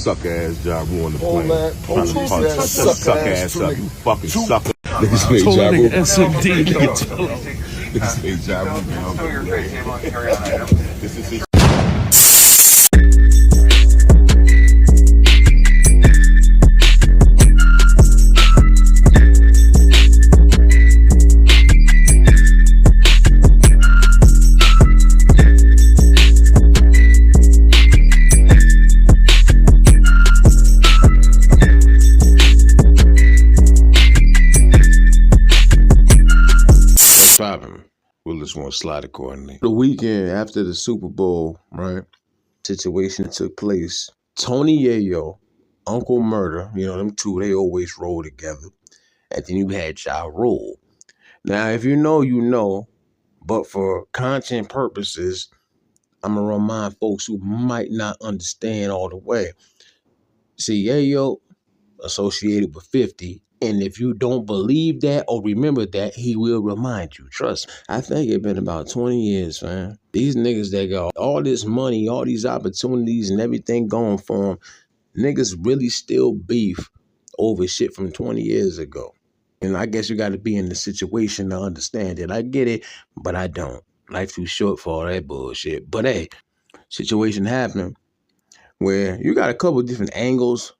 suck ass Ja Rule on the plane. Trying to punch that suck ass up, you fucking sucker. Niggas made Ja Rule. SMD, Niggas made Ja Rule. This is his. We'll just want to slide accordingly. The weekend after the Super Bowl, right, situation took place. Tony Yayo, Uncle Murda, you know, them two, they always roll together. And then you had Ja Rule. Now, if you know, you know, but for content purposes, I'm going to remind folks who might not understand all the way. See, Yayo associated with 50. And if you don't believe that or remember that, he will remind you. Trust me. I think it's been about 20 years, man. These niggas that got all this money, all these opportunities and everything going for them, niggas really still beef over shit from 20 years ago. And I guess you got to be in the situation to understand it. I get it, but I don't. Life too short for all that bullshit. But hey, situation happened where you got a couple different angles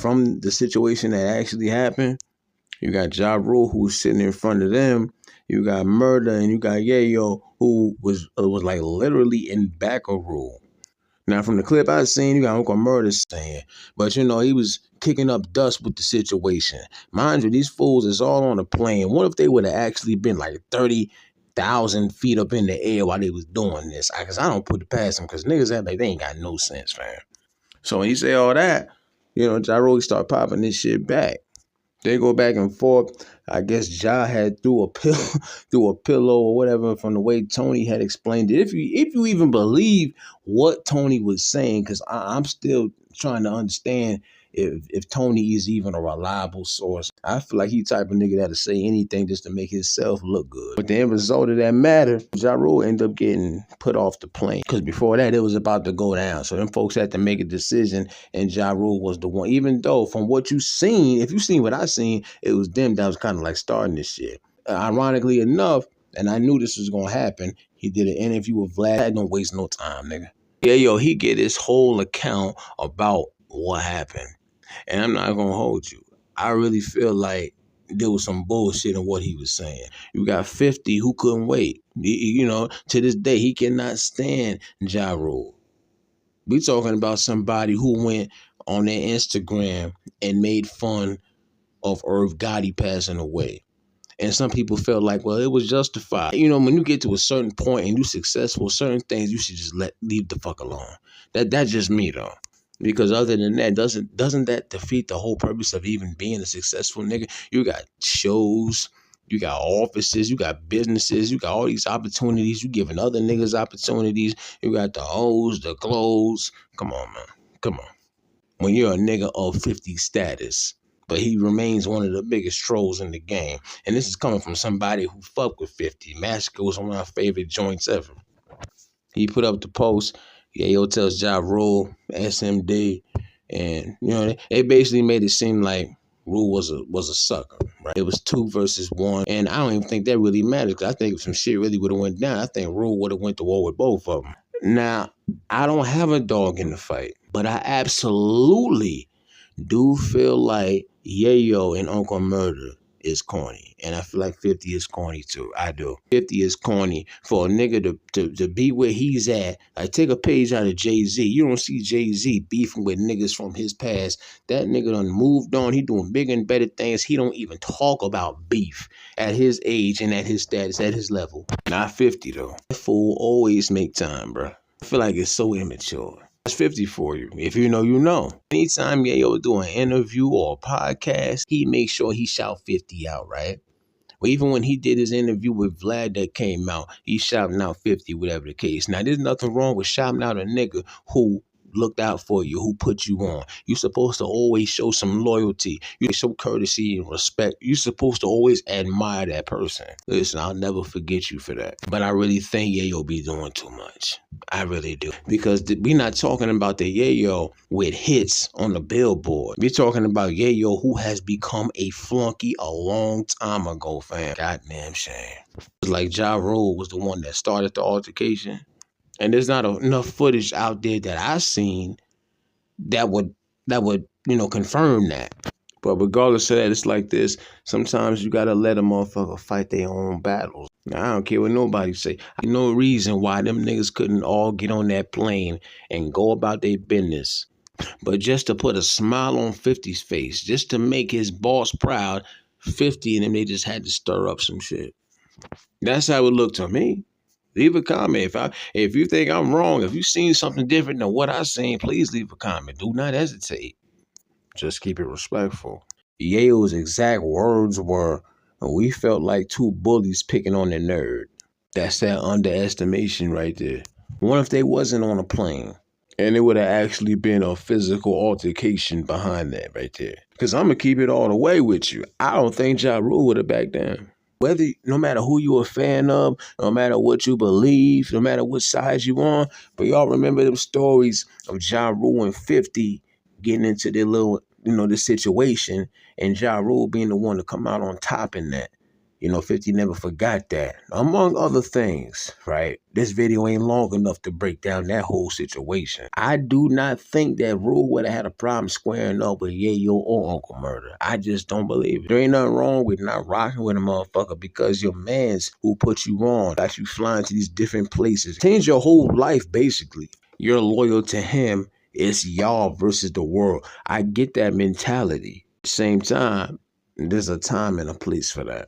from the situation that actually happened. You got Ja Rule who's sitting in front of them. You got Murda and you got Yayo who was like literally in back of Rule. Now from the clip I seen, you got Uncle Murda saying, but you know, he was kicking up dust with the situation. Mind you, these fools is all on a plane. What if they would have actually been like 30,000 feet up in the air while they was doing this? Because I don't put it past them because niggas act like they ain't got no sense, fam. So when you say all that, you know, Ja Rule start popping this shit back. They go back and forth. I guess Ja had threw a pillow or whatever from the way Tony had explained it. If you even believe what Tony was saying, because I'm still trying to understand if Tony is even a reliable source. I feel like he type of nigga that'll say anything just to make himself look good. But the end result of that matter, Ja Rule ended up getting put off the plane. Because before that, it was about to go down. So them folks had to make a decision, and Ja Rule was the one. Even though from what you seen, if you seen what I seen, it was them that was kind of like starting this shit. Ironically enough, and I knew this was going to happen, he did an interview with Vlad. I don't waste no time, nigga. Yeah, yo, he get his whole account about what happened. And I'm not going to hold you. I really feel like there was some bullshit in what he was saying. You got 50 who couldn't wait. You know, to this day, he cannot stand Ja Rule. We talking about somebody who went on their Instagram and made fun of Irv Gotti passing away. And some people felt like, well, it was justified. You know, when you get to a certain point and you're successful, certain things you should just leave the fuck alone. That's just me, though. Because other than that, doesn't that defeat the whole purpose of even being a successful nigga? You got shows, you got offices, you got businesses, you got all these opportunities. You giving other niggas opportunities. You got the hoes, the clothes. Come on, man. Come on. When you're a nigga of 50 status, but he remains one of the biggest trolls in the game. And this is coming from somebody who fuck with 50. Massacre was one of my favorite joints ever. He put up the post. Yayo tells Ja Rule, SMD, and you know they basically made it seem like Rule was a sucker, right? It was 2 versus 1, and I don't even think that really matters because I think if some shit really would have went down, I think Rule would have went to war with both of them. Now, I don't have a dog in the fight, but I absolutely do feel like Yayo and Uncle Murda is corny. And I feel like 50 is corny too. I do. 50 is corny for a nigga to be where he's at. Like, take a page out of Jay-Z. You don't see Jay-Z beefing with niggas from his past. That nigga done moved on. He doing bigger and better things. He don't even talk about beef at his age and at his status, at his level. Not 50 though. That fool always make time, bro. I feel like it's so immature. That's 50 for you. If you know, you know. Anytime Yayo do an interview or a podcast, he makes sure he shout 50 out, right? Well, even when he did his interview with Vlad that came out, he's shouting out 50, whatever the case. Now, there's nothing wrong with shouting out a nigga who looked out for you, who put you on. You're supposed to always show some loyalty. You show courtesy and respect. You're supposed to always admire that person. Listen, I'll never forget you for that. But I really think Yayo be doing too much. I really do. Because we're not talking about the Yayo with hits on the billboard. We're talking about Yayo who has become a flunky a long time ago, fam. Goddamn shame. It's like Ja Rule was the one that started the altercation. And there's not enough footage out there that I've seen that would confirm that. But regardless of that, it's like this. Sometimes you gotta let a motherfucker fight their own battles. Now, I don't care what nobody say. There's no reason why them niggas couldn't all get on that plane and go about their business. But just to put a smile on 50's face, just to make his boss proud, 50 and them, they just had to stir up some shit. That's how it looked to me. Leave a comment. If you think I'm wrong, if you've seen something different than what I've seen, please leave a comment. Do not hesitate. Just keep it respectful. Yayo's exact words were, "We felt like two bullies picking on a nerd." That's that underestimation right there. What if they wasn't on a plane? And it would have actually been a physical altercation behind that right there. Because I'm going to keep it all the way with you. I don't think Ja Rule would have backed down. No matter who you're a fan of, no matter what you believe, no matter what side you on, but y'all remember them stories of Ja Rule and 50 getting into their little, this situation, and Ja Rule being the one to come out on top in that. 50 never forgot that. Among other things, right? This video ain't long enough to break down that whole situation. I do not think that Rule would have had a problem squaring up with Yayo or Uncle Murda. I just don't believe it. There ain't nothing wrong with not rocking with a motherfucker because your mans who put you on, got you flying to these different places, change your whole life basically. You're loyal to him. It's y'all versus the world. I get that mentality. At the same time, there's a time and a place for that.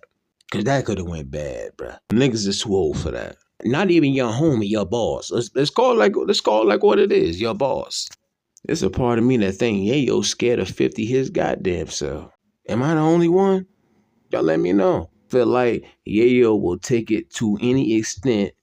Cause that could have went bad, bruh. Niggas is too old for that. Not even your homie, your boss. Let's call it like what it is, your boss. There's a part of me that think Yayo scared of 50 his goddamn self. Am I the only one? Y'all let me know. Feel like Yayo will take it to any extent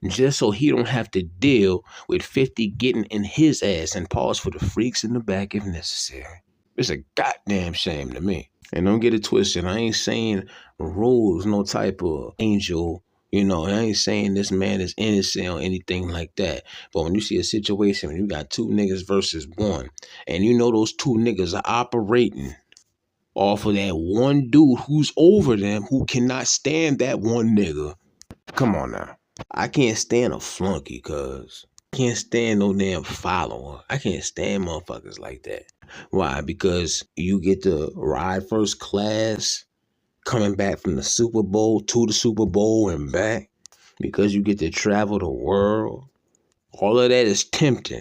just so he don't have to deal with 50 getting in his ass, and pause for the freaks in the back if necessary. It's a goddamn shame to me. And don't get it twisted. I ain't saying Rule's no type of angel. I ain't saying this man is innocent or anything like that. But when you see a situation when you got two niggas versus one, and those two niggas are operating off of that one dude who's over them, who cannot stand that one nigga. Come on now. I can't stand a flunky, cuz. Can't stand no damn follower. I can't stand motherfuckers like that. Why? Because you get to ride first class, coming back from the Super Bowl to the Super Bowl and back. Because you get to travel the world. All of that is tempting.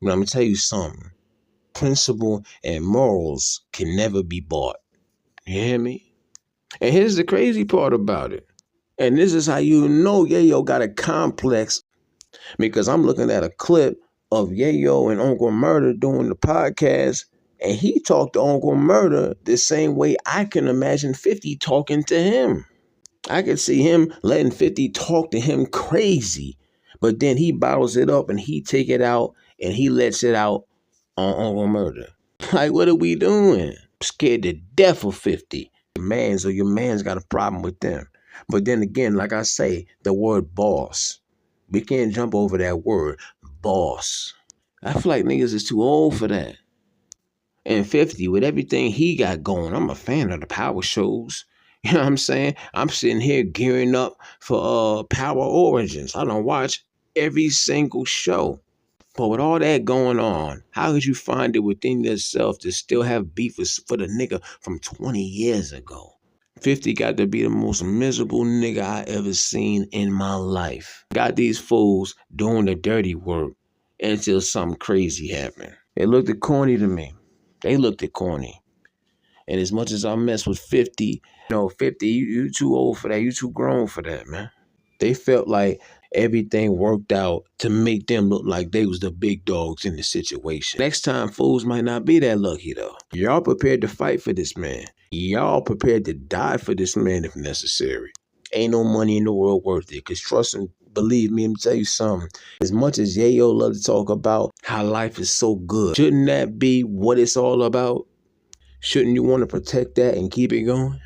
But I'm going to tell you something. Principle and morals can never be bought. You hear me? And here's the crazy part about it. And this is how you know Yayo got a complex. Because I'm looking at a clip of Yayo and Uncle Murda doing the podcast, and he talked to Uncle Murda the same way I can imagine 50 talking to him. I could see him letting 50 talk to him crazy, but then he bottles it up and he take it out and he lets it out on Uncle Murda. Like, what are we doing? I'm scared to death of 50. Your man's got a problem with them. But then again, like I say, the word boss. We can't jump over that word, boss. I feel like niggas is too old for that. And 50, with everything he got going, I'm a fan of the power shows. You know what I'm saying? I'm sitting here gearing up for Power Origins. I don't watch every single show. But with all that going on, how could you find it within yourself to still have beef for the nigga from 20 years ago? 50 got to be the most miserable nigga I ever seen in my life. Got these fools doing the dirty work until something crazy happened. It looked corny to me. They looked corny. And as much as I mess with 50, 50, you too old for that. You too grown for that, man. They felt like everything worked out to make them look like they was the big dogs in the situation. Next time, fools might not be that lucky, though. Y'all prepared to fight for this man. Y'all prepared to die for this man if necessary. Ain't no money in the world worth it. Because trust believe me, let me tell you something. As much as Yayo love to talk about how life is so good, shouldn't that be what it's all about? Shouldn't you want to protect that and keep it going?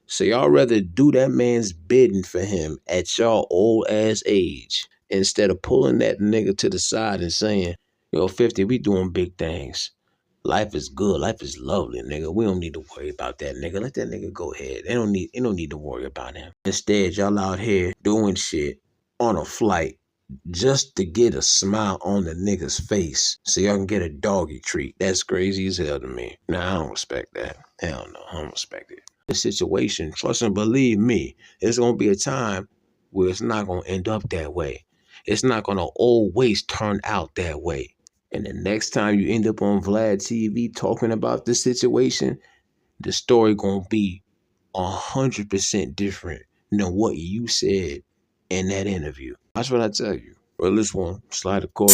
So y'all rather do that man's bidding for him at y'all old ass age instead of pulling that nigga to the side and saying, yo, 50, we doing big things. Life is good. Life is lovely, nigga. We don't need to worry about that nigga. Let that nigga go ahead. They don't need to worry about him. Instead, y'all out here doing shit on a flight just to get a smile on the nigga's face so y'all can get a doggy treat. That's crazy as hell to me. Nah, I don't respect that. Hell no, I don't respect it. This situation, trust and believe me, there's gonna be a time where it's not gonna end up that way. It's not gonna always turn out that way. And the next time you end up on Vlad TV talking about this situation, the story gonna be 100% different than what you said in that interview. That's what I tell you. Well, this one, slide a chord.